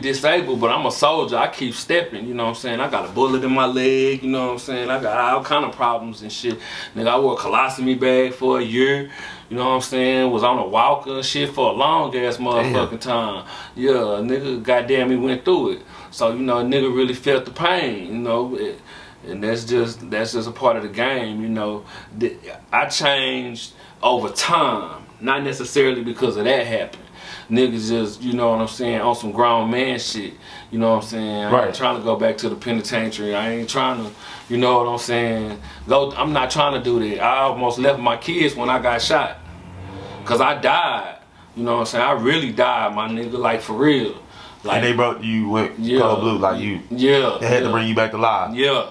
disabled, but I'm a soldier. I keep stepping, you know what I'm saying? I got a bullet in my leg, you know what I'm saying? I got all kind of problems and shit. Nigga, I wore a colostomy bag for a year, you know what I'm saying? Was on a walker and shit for a long ass motherfucking time. Yeah, nigga, goddamn, he went through it. So, you know, nigga really felt the pain, you know? And that's just a part of the game, you know? I changed over time, not necessarily because of that happened. Niggas just, you know what I'm saying, on some grown man shit. You know what I'm saying? I ain't trying to go back to the penitentiary. I ain't trying to, you know what I'm saying, I'm not trying to do that. I almost left my kids when I got shot. Cause I died. You know what I'm saying? I really died, my nigga, like for real. Like, and they brought you went color blue, like you. Yeah. They had to bring you back to life. Yeah.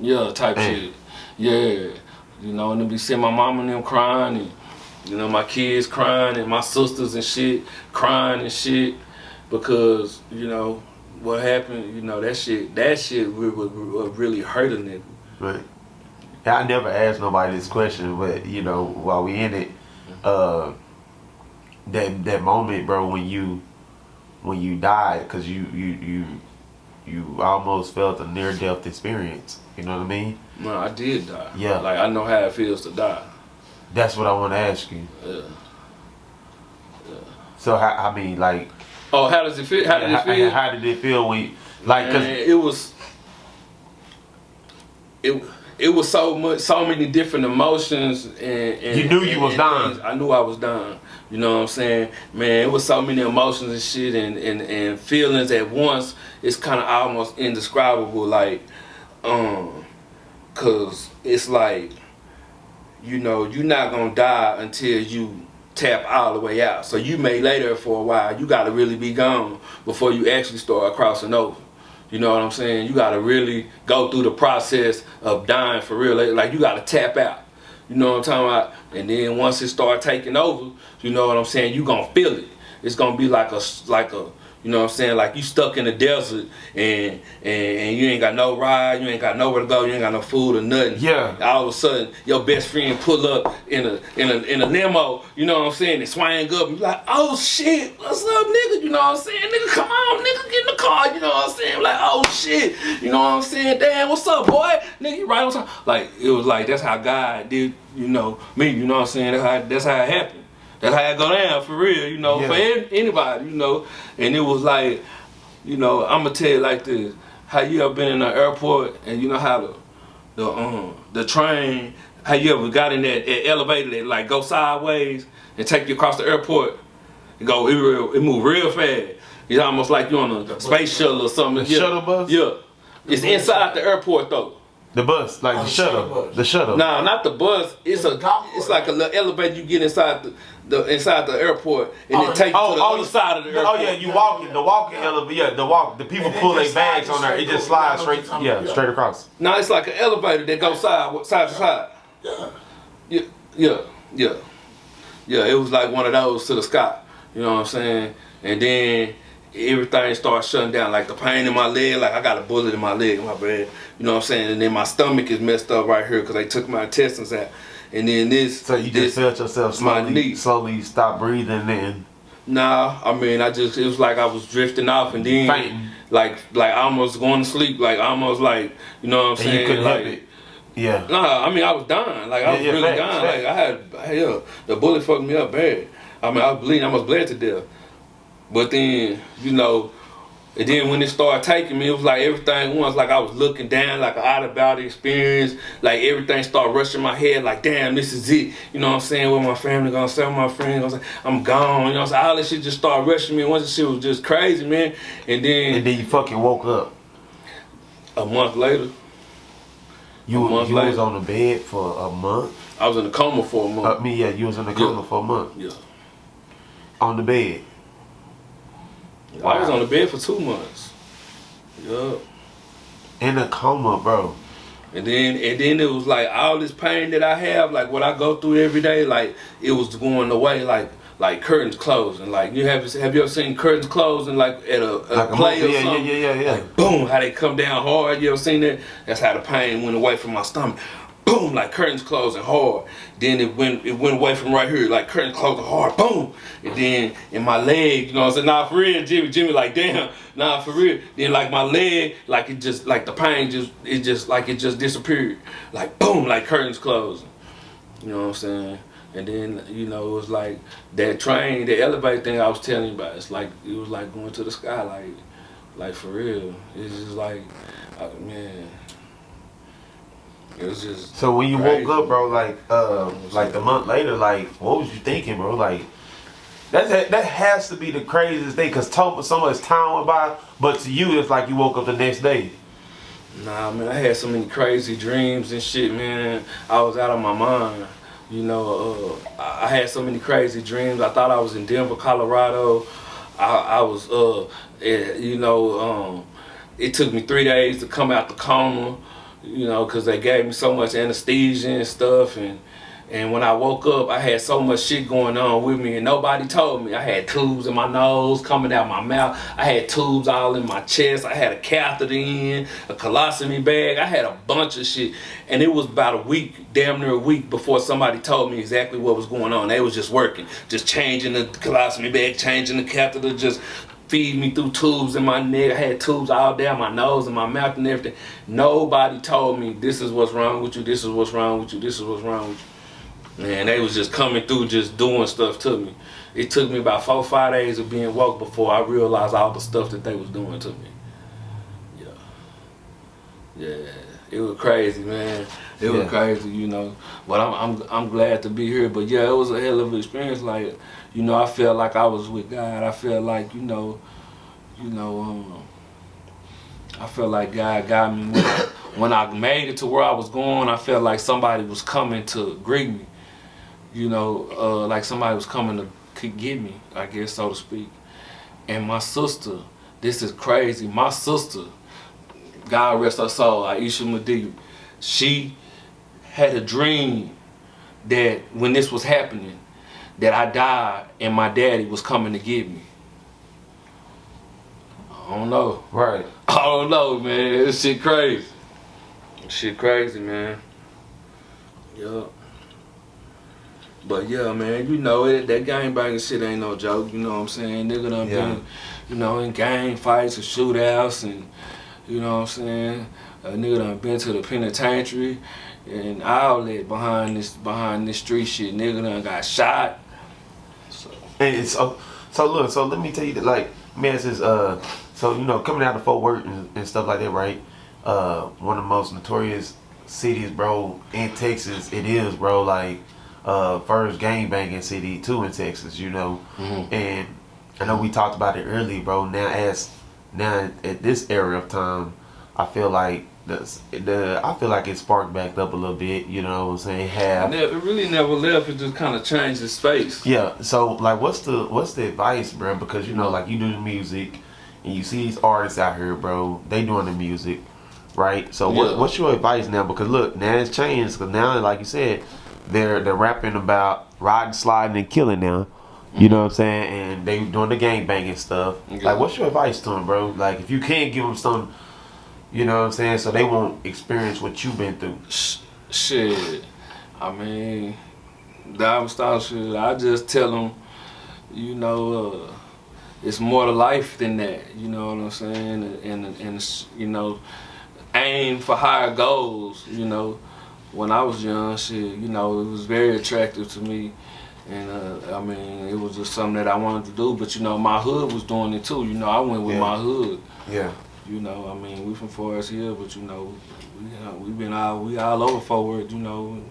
Yeah, type shit. Yeah. You know, and then be seeing my mama and them crying, and you know, my kids crying, and my sisters and shit crying and shit, because, you know, what happened, you know, that shit would really hurt a nigga. Right. Yeah, I never asked nobody this question, but, you know, while we in it, that moment, bro, when you died, because you almost felt a near-death experience, you know what I mean? No, I did die. Yeah. Like, I know how it feels to die. That's what I want to ask you. Yeah. So I mean, like. Oh, how does it feel? How did it feel? How did it feel when, like, cause it was so many different emotions, and you knew you was dying. I knew I was dying. You know what I'm saying, man? It was so many emotions and shit, and feelings at once. It's kind of almost indescribable, like, cause it's like, you know, you're not gonna die until you tap all the way out. So you may lay there for a while. You gotta really be gone before you actually start crossing over. You know what I'm saying? You gotta really go through the process of dying for real. Like, you gotta tap out. You know what I'm talking about? And then once it start taking over, you know what I'm saying, you gonna feel it. It's gonna be like a you know what I'm saying, like you stuck in the desert and you ain't got no ride, you ain't got nowhere to go, you ain't got no food or nothing. Yeah. All of a sudden, your best friend pull up in a limo, you know what I'm saying, and swang up, and you like, oh shit, what's up, nigga? You know what I'm saying? Nigga, come on, nigga, get in the car, you know what I'm saying? Like, oh shit, you know what I'm saying? Damn, what's up, boy? Nigga, you right on time. Like, it was like, that's how God did, you know, me, you know what I'm saying? That's how it happened. That's how it go down, for real, you know, for anybody, you know. And it was like, you know, I'm going to tell you like this. How you ever been in an airport and you know how the train, how you ever got in that elevator that like go sideways and take you across the airport and go, it move real fast. It's almost like you on a space shuttle or something. The shuttle bus? Yeah. It's inside the airport though. The bus, like the shuttle. The shuttle. No, not the bus. It's like a little elevator you get inside the airport and then take you to the other side of the airport. Oh yeah, you walking the walking elevator. Yeah, the people pull their bags on there. It just slides straight. Yeah, straight across. No, it's like an elevator that goes side to side. Yeah. It was like one of those to the sky. You know what I'm saying? And then everything starts shutting down, like the pain in my leg, like I got a bullet in my leg, my bad. You know what I'm saying? And then my stomach is messed up right here because they took my intestines out. And then this. So you just felt yourself slowly stop breathing then? Nah, I mean, it was like I was drifting off and then fainting. like almost going to sleep, like almost like, you know what I'm saying? And you couldn't like, help it. Yeah. Nah, I mean, I was dying. Like, I was really dying. Like, I had, the bullet fucked me up bad. I mean, I was bleeding. I almost bled to death. But then, you know, and then when it started taking me, it was like everything once, like I was looking down, like an out-of-body experience. Like, everything started rushing my head, like, damn, this is it. You know what I'm saying? What my family gonna say, what my friends gonna say, I'm gone. You know what I'm saying? All this shit just started rushing me. Once this shit was just crazy, man. And then you fucking woke up. A month later. You was on the bed for a month? I was in a coma for a month. You was in a coma for a month. Yeah. On the bed. Wow. I was on the bed for 2 months. Yup. In a coma, bro. And then it was like all this pain that I have, like what I go through every day, like it was going away, like curtains closing. Like you have you ever seen curtains closing like at a like play or something? Yeah. Like boom, how they come down hard. You ever seen that? That's how the pain went away from my stomach. boom, like curtains closing hard. Then it went away from right here, like curtains closing hard, boom. And then in my leg, you know what I'm saying? Nah, for real, Jimmy, like damn, nah, for real. Then like my leg, like it just, like the pain it just disappeared. Like boom, like curtains closing. You know what I'm saying? And then, you know, it was like that train, the elevator thing I was telling you about. It's like, it was like going to the sky, like for real. It's just like, man. It was just. So when you crazy. woke up, bro, like a month later, like what was you thinking, bro? Like that has to be the craziest thing, cause so much time went by, but to you it's like you woke up the next day. Nah, man, I had so many crazy dreams and shit, man. I was out of my mind. You know, I had so many crazy dreams. I thought I was in Denver, Colorado. I was, you know, it took me 3 days to come out the coma. You know, because they gave me so much anesthesia and stuff, and when I woke up, I had so much shit going on with me, and nobody told me. I had tubes in my nose, coming out my mouth. I had tubes all in my chest. I had a catheter in, a colostomy bag. I had a bunch of shit, and it was about a week, damn near a week, before somebody told me exactly what was going on. They was just working, just changing the colostomy bag, changing the catheter, just feed me through tubes in my neck. I had tubes all down my nose and my mouth and everything. Nobody told me this is what's wrong with you, this is what's wrong with you, this is what's wrong with you. Man, they was just coming through, just doing stuff to me. It took me about 4 or 5 days of being woke before I realized all the stuff that they was doing to me. Yeah, it was crazy, man. It was crazy, you know. But I'm glad to be here. But yeah, it was a hell of an experience. Like, you know, I felt like I was with God. I felt like, I felt like God got me when I made it to where I was going. I felt like somebody was coming to greet me. You know, like somebody was coming to get me, I guess, so to speak. And my sister, this is crazy. My sister, God rest her soul, SH0T, she had a dream that when this was happening, that I died and my daddy was coming to get me. I don't know. Right. I don't know, man. This shit crazy. Shit crazy, man. Yup. But yeah, man, you know it. That gang banging shit ain't no joke. You know what I'm saying? Nigga done been, you know, in gang fights and shootouts, and you know what I'm saying. A nigga done been to the penitentiary and outlet behind this street shit. Nigga done got shot. So. And so look, so let me tell you that, like, man, says, so you know, coming out of Fort Worth and stuff like that, right? One of the most notorious cities, bro, in Texas. It is, bro, like. First gang banging city too in Texas, you know. And I know we talked about it early, bro. Now at this era of time, I feel like I feel like it sparked back up a little bit, you know what I'm saying? It really never left. It just kind of changed its face. Yeah. So like, what's the advice, bro? Because you know, like, you do the music and you see these artists out here, bro. They doing the music, right? So what's your advice now? Because look, now it's changed. Because now, like you said, they're rapping about riding, sliding, and killing now. You know what I'm saying? And they doing the gang banging stuff. Like, what's your advice to them, bro? Like, if you can't give them some, you know what I'm saying, so they won't experience what you've been through. Shit. I mean, Diamond shit. I just tell them, you know, it's more to life than that. You know what I'm saying? And you know, aim for higher goals. You know. When I was young, shit, you know, it was very attractive to me, and I mean, it was just something that I wanted to do. But you know, my hood was doing it too. You know, I went with my hood. Yeah. You know, I mean, we from Forest Hill, but you know, we all over Fort Worth. You know,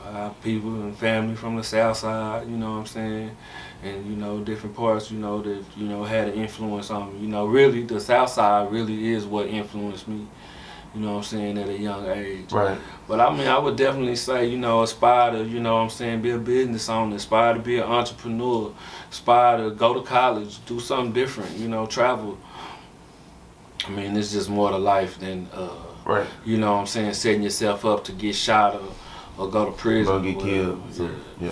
our people and family from the South Side. You know what I'm saying? And you know, different parts. You know that had an influence on me. You know, really, the South Side really is what influenced me. You know what I'm saying, at a young age. Right. But I mean, I would definitely say, you know, aspire to, you know what I'm saying, be a business owner, aspire to be an entrepreneur, aspire to go to college, do something different, you know, travel. I mean, it's just more to life than, you know what I'm saying, setting yourself up to get shot or go to prison. Or get killed. Yeah.